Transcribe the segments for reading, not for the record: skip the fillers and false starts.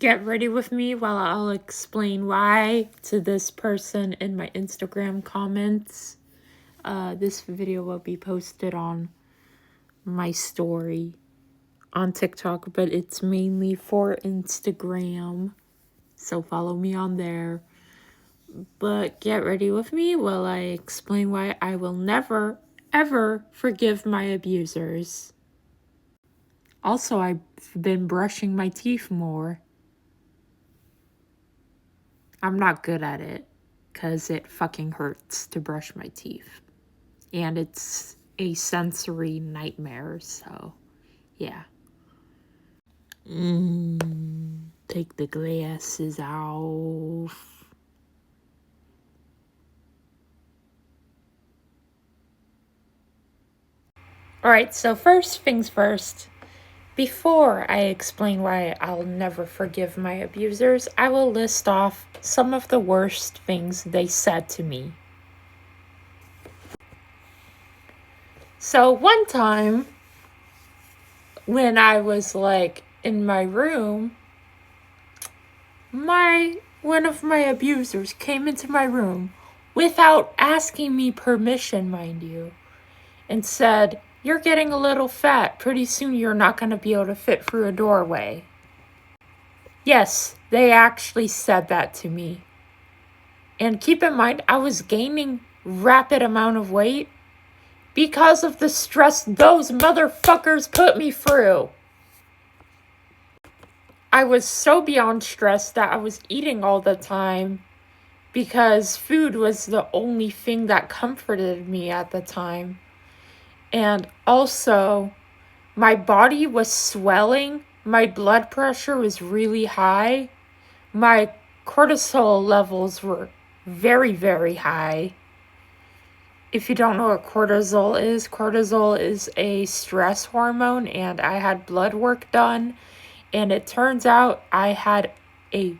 Get ready with me while I'll explain why to this person in my Instagram comments. This video will be posted on my story on TikTok, but it's mainly for Instagram. So follow me on there. But get ready with me while I explain why I will never, ever forgive my abusers. Also, I've been brushing my teeth more. I'm not good at it because it fucking hurts to brush my teeth. And it's a sensory nightmare, so yeah. Take the glasses off. Alright, so first things first. Before I explain why I'll never forgive my abusers, I will list off some of the worst things they said to me. So one time, when I was like in my room, one of my abusers came into my room without asking me permission, mind you, and said, "You're getting a little fat. Pretty soon you're not going to be able to fit through a doorway." Yes, they actually said that to me. And keep in mind, I was gaining rapid amount of weight because of the stress those motherfuckers put me through. I was so beyond stressed that I was eating all the time because food was the only thing that comforted me at the time. And also, my body was swelling, my blood pressure was really high, my cortisol levels were very, very high. If you don't know what cortisol is a stress hormone, and I had blood work done, and it turns out I had a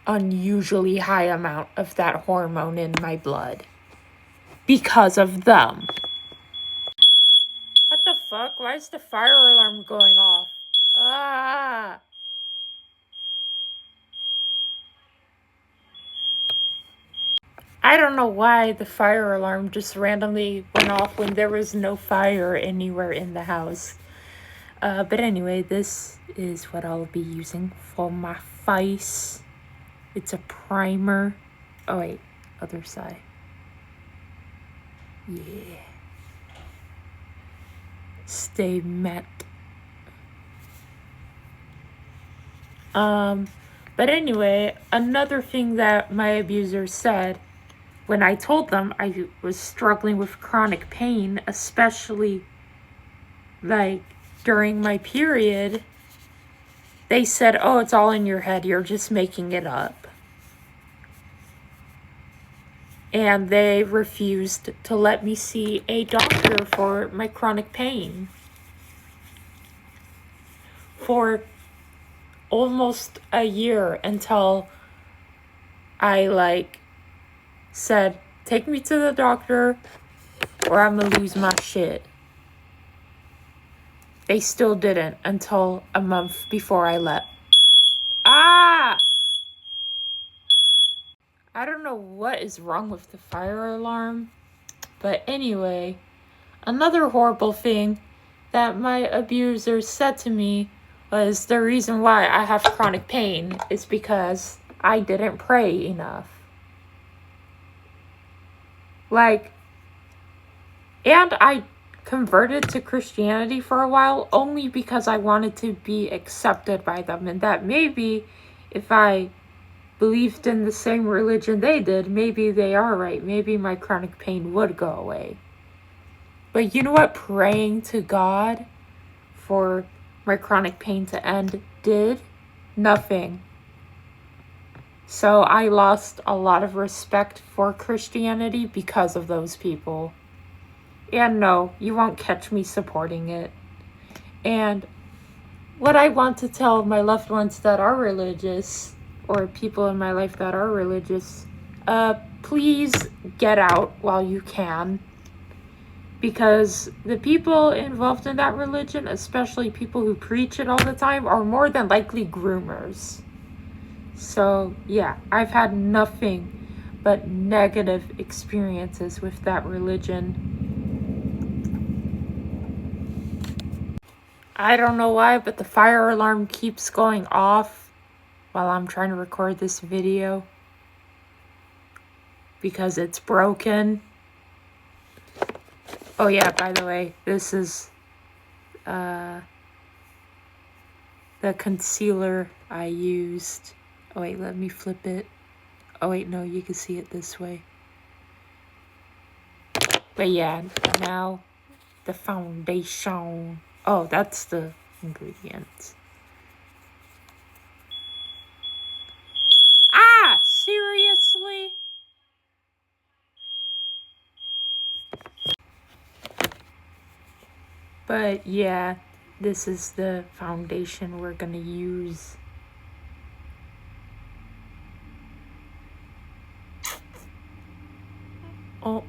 unusually high amount of that hormone in my blood because of them. What the fuck? Why is the fire alarm going off? Ah! I don't know why the fire alarm just randomly went off when there was no fire anywhere in the house. But anyway, this is what I'll be using for my face. It's a primer. Oh wait, other side. Yeah. Stay matte. But anyway, another thing that my abuser said when I told them I was struggling with chronic pain, especially like during my period, they said, "Oh, it's all in your head. You're just making it up." And they refused to let me see a doctor for my chronic pain for almost a year until I said, "Take me to the doctor or I'm gonna lose my shit." They still didn't until a month before I left. Ah! I don't know what is wrong with the fire alarm. But anyway, another horrible thing that my abuser said to me was the reason why I have chronic pain is because I didn't pray enough. And I converted to Christianity for a while only because I wanted to be accepted by them, and that maybe if I believed in the same religion they did, maybe they are right. Maybe my chronic pain would go away. But you know what praying to God for my chronic pain to end did? Nothing. So I lost a lot of respect for Christianity because of those people. And no, you won't catch me supporting it. And what I want to tell my loved ones that are religious, or people in my life that are religious, please get out while you can. Because the people involved in that religion, especially people who preach it all the time, are more than likely groomers. So, yeah, I've had nothing but negative experiences with that religion. I don't know why, but the fire alarm keeps going off while I'm trying to record this video because it's broken. Oh yeah, by the way, this is the concealer I used. Oh wait, let me flip it. Oh wait, no, you can see it this way. But yeah, now the foundation. Oh, that's the ingredients. Ah, seriously? But yeah, this is the foundation we're gonna use. Oh.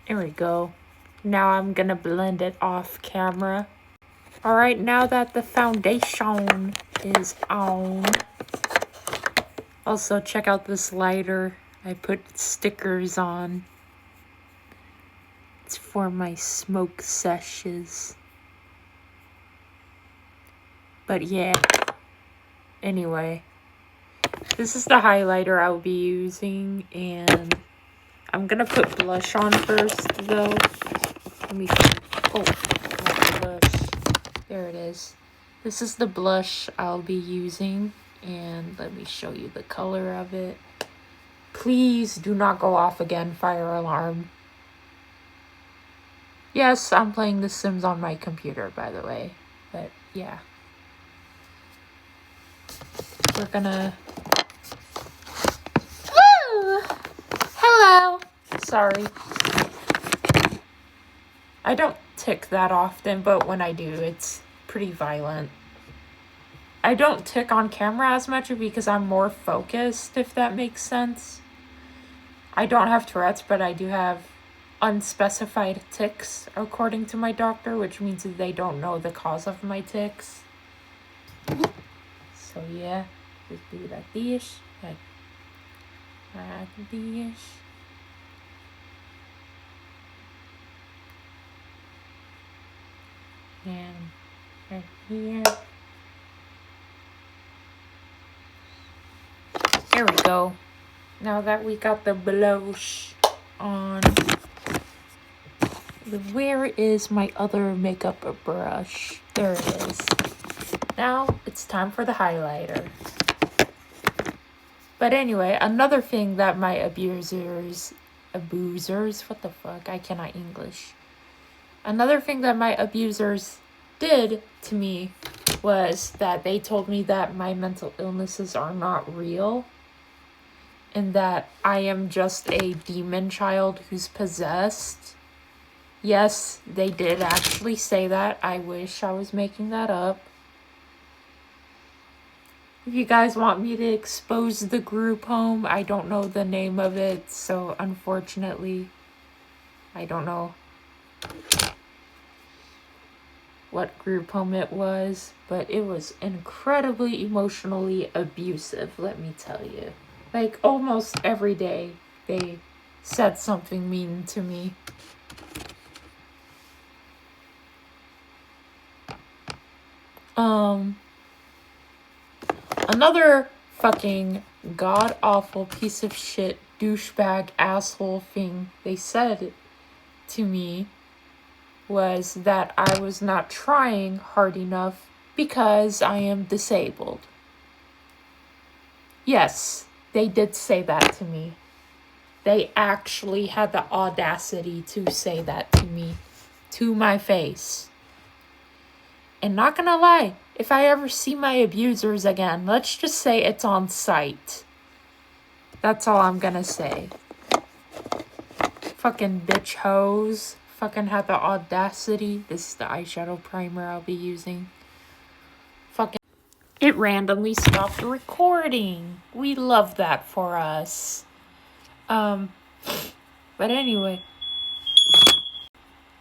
There we go. Now I'm gonna blend it off camera. Alright, now that the foundation is on. Also, check out this lighter. I put stickers on. It's for my smoke sessions. But yeah. Anyway. This is the highlighter I'll be using. And I'm gonna put blush on first, though. Let me... Oh, blush. There it is. This is the blush I'll be using. And let me show you the color of it. Please do not go off again, fire alarm. Yes, I'm playing The Sims on my computer, by the way. But, yeah. We're gonna... Woo! Hello! Sorry. I don't tick that often, but when I do, it's pretty violent. I don't tick on camera as much because I'm more focused, if that makes sense. I don't have Tourette's, but I do have unspecified tics, according to my doctor, which means that they don't know the cause of my tics. So yeah, just do like this, like this. And right here. There we go. Now that we got the blush on, where is my other makeup brush? There it is. Now it's time for the highlighter. But anyway, another thing that my abusers, what the fuck? I cannot English. Another thing that my abusers did to me was that they told me that my mental illnesses are not real. And that I am just a demon child who's possessed. Yes, they did actually say that. I wish I was making that up. If you guys want me to expose the group home, I don't know the name of it, so unfortunately, I don't know what group home it was, but it was incredibly emotionally abusive, let me tell you. Like, almost every day, they said something mean to me. Another fucking god-awful piece of shit, douchebag, asshole thing they said to me was that I was not trying hard enough because I am disabled. Yes, they did say that to me. They actually had the audacity to say that to me, to my face. And not gonna lie, if I ever see my abusers again, let's just say it's on sight. That's all I'm gonna say. Fucking bitch hoes. Fucking had the audacity. This is the eyeshadow primer I'll be using. Fucking. It randomly stopped recording. We love that for us. But anyway,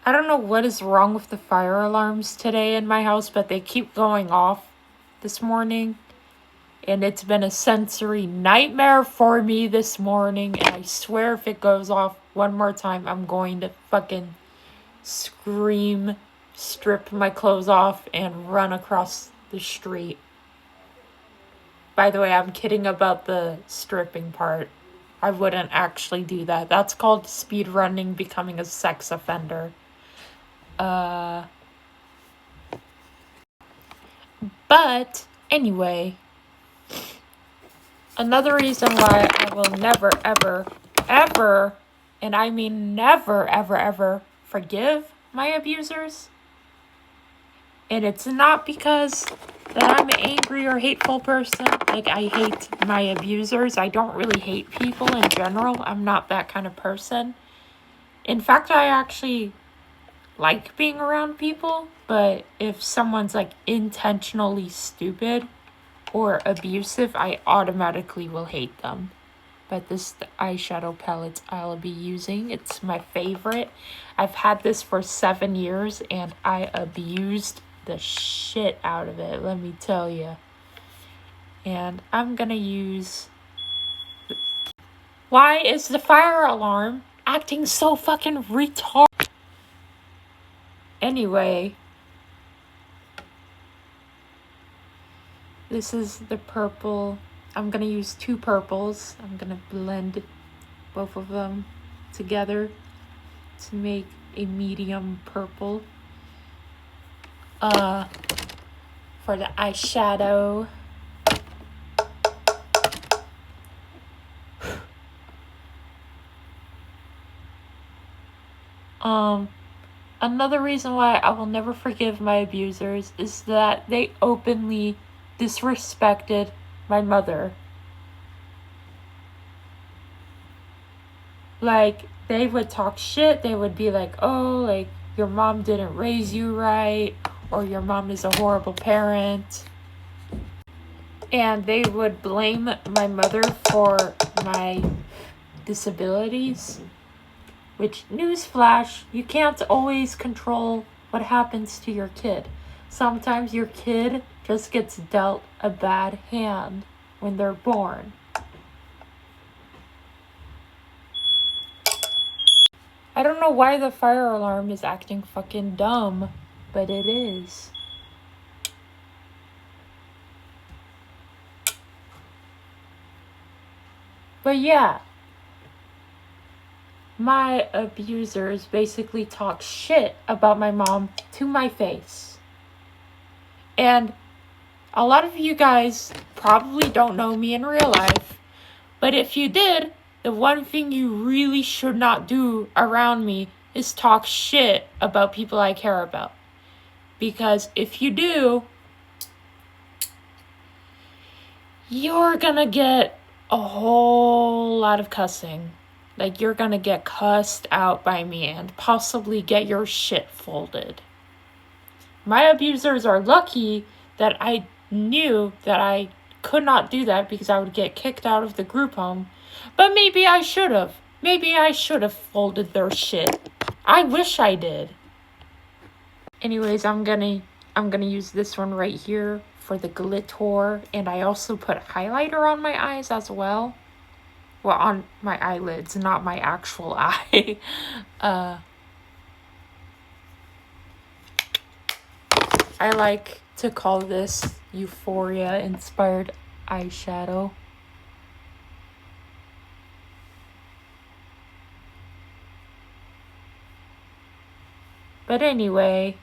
I don't know what is wrong with the fire alarms today in my house, but they keep going off this morning. And it's been a sensory nightmare for me this morning. And I swear if it goes off one more time, I'm going to fucking scream, strip my clothes off, and run across the street. By the way, I'm kidding about the stripping part. I wouldn't actually do that. That's called speed running, becoming a sex offender. But anyway, another reason why I will never, ever, ever, and I mean never, ever, ever forgive my abusers. And it's not because that I'm an angry or hateful person. Like, I hate my abusers. I don't really hate people in general. I'm not that kind of person. In fact, I actually like being around people. But if someone's, like, intentionally stupid or abusive, I automatically will hate them. But this is the eyeshadow palette I'll be using. It's my favorite. I've had this for 7 years, and I abused the shit out of it, let me tell you. And I'm gonna use... Why is the fire alarm acting so fucking retarded? Anyway, this is the purple. I'm gonna use 2 purples. I'm gonna blend both of them together to make a medium purple. For the eyeshadow. Another reason why I will never forgive my abusers is that they openly disrespected my mother. Like, they would talk shit. They would be like, oh, like, your mom didn't raise you right, or your mom is a horrible parent. And they would blame my mother for my disabilities. Which, newsflash, you can't always control what happens to your kid. Sometimes your kid just gets dealt a bad hand when they're born. I don't know why the fire alarm is acting fucking dumb, but it is. But yeah, my abusers basically talk shit about my mom to my face. And a lot of you guys probably don't know me in real life, but if you did, the one thing you really should not do around me is talk shit about people I care about. Because if you do, you're gonna get a whole lot of cussing. Like, you're gonna get cussed out by me and possibly get your shit folded. My abusers are lucky that I knew that I could not do that because I would get kicked out of the group home. But maybe I should have. Maybe I should have folded their shit. I wish I did. Anyways, I'm gonna use this one right here for the glitter, and I also put highlighter on my eyes as well. Well, on my eyelids, not my actual eye. I like to call this Euphoria inspired eyeshadow. But anyway,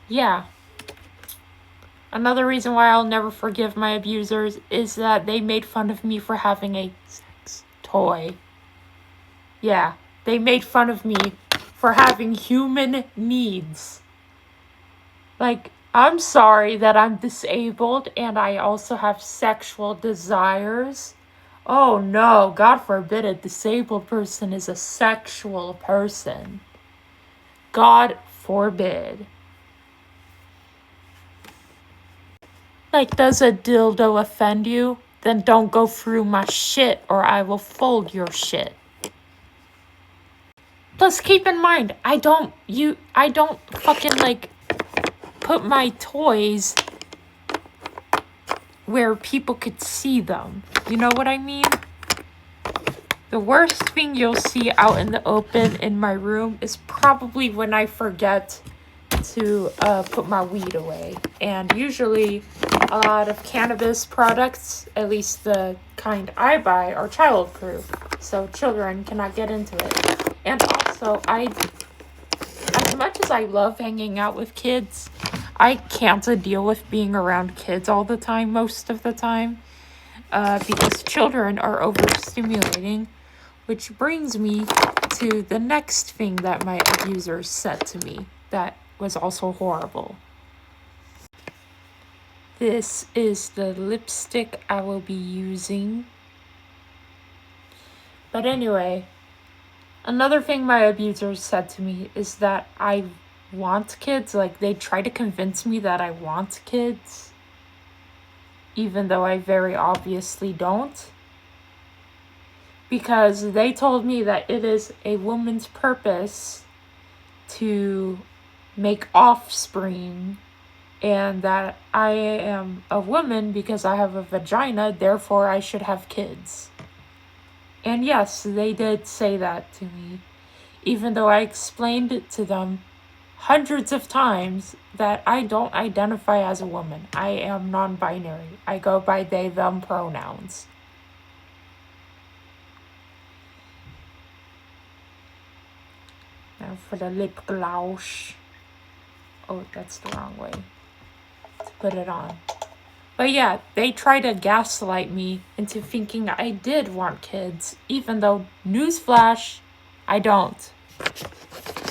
yeah. Another reason why I'll never forgive my abusers is that they made fun of me for having a sex toy. Yeah, they made fun of me for having human needs. Like, I'm sorry that I'm disabled and I also have sexual desires. Oh no, God forbid a disabled person is a sexual person. God forbid. Like, does a dildo offend you? Then don't go through my shit or I will fold your shit. Plus, keep in mind, I don't fucking, like, put my toys where people could see them. You know what I mean? The worst thing you'll see out in the open in my room is probably when I forget to put my weed away. And usually a lot of cannabis products, at least the kind I buy, are childproof, so children cannot get into it. And also, as much as I love hanging out with kids, I can't deal with being around kids all the time, most of the time, because children are overstimulating, which brings me to the next thing that my abusers said to me that was also horrible. This is the lipstick I will be using. But anyway, another thing my abusers said to me is that I want kids. Like, they try to convince me that I want kids, even though I very obviously don't. Because they told me that it is a woman's purpose to make offspring, and that I am a woman because I have a vagina, therefore I should have kids. And yes, they did say that to me, even though I explained it to them hundreds of times that I don't identify as a woman. I am non-binary. I go by they, them pronouns. Now for the lip gloss. Oh, that's the wrong way to put it on. But yeah, they try to gaslight me into thinking I did want kids, even though, newsflash, I don't.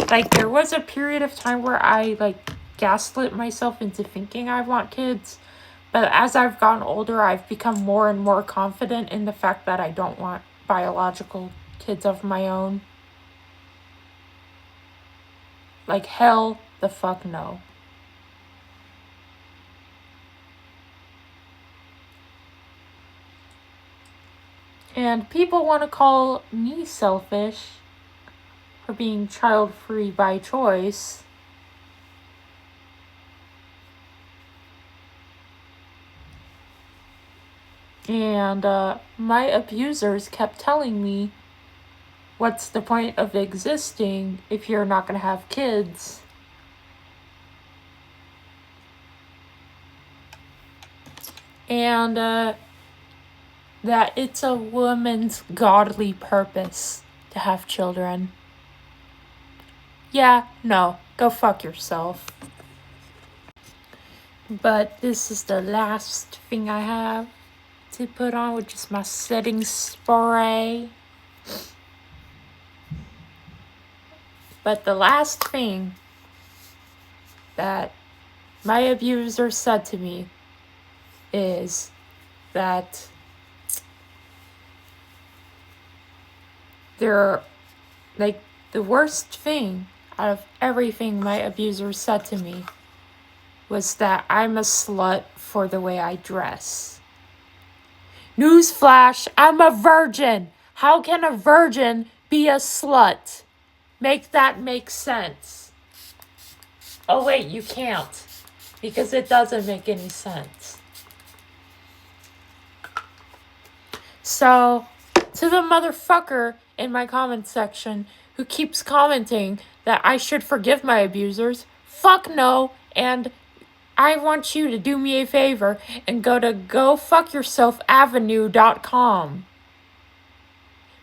Like, there was a period of time where I, like, gaslit myself into thinking I want kids, but as I've gotten older, I've become more and more confident in the fact that I don't want biological kids of my own. Like, hell the fuck no. And people want to call me selfish for being child-free by choice. And my abusers kept telling me, what's the point of existing if you're not going to have kids? And that it's a woman's godly purpose to have children. Yeah, no, go fuck yourself. But this is the last thing I have to put on, which is my setting spray. But the last thing that my abuser said to me is that like, the worst thing out of everything my abuser said to me was that I'm a slut for the way I dress. Newsflash, I'm a virgin. How can a virgin be a slut? Make that make sense. Oh wait, you can't, because it doesn't make any sense. So, to the motherfucker in my comment section who keeps commenting that I should forgive my abusers, fuck no, and I want you to do me a favor and go to gofuckyourselfavenue.com.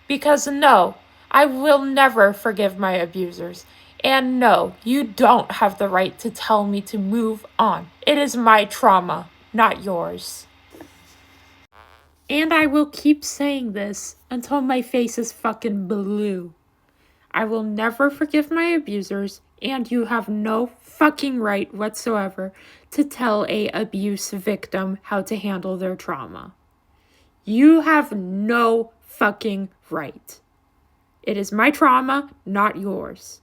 Because no, I will never forgive my abusers. And no, you don't have the right to tell me to move on. It is my trauma, not yours. And I will keep saying this until my face is fucking blue. I will never forgive my abusers, and you have no fucking right whatsoever to tell a abuse victim how to handle their trauma. You have no fucking right. It is my trauma, not yours.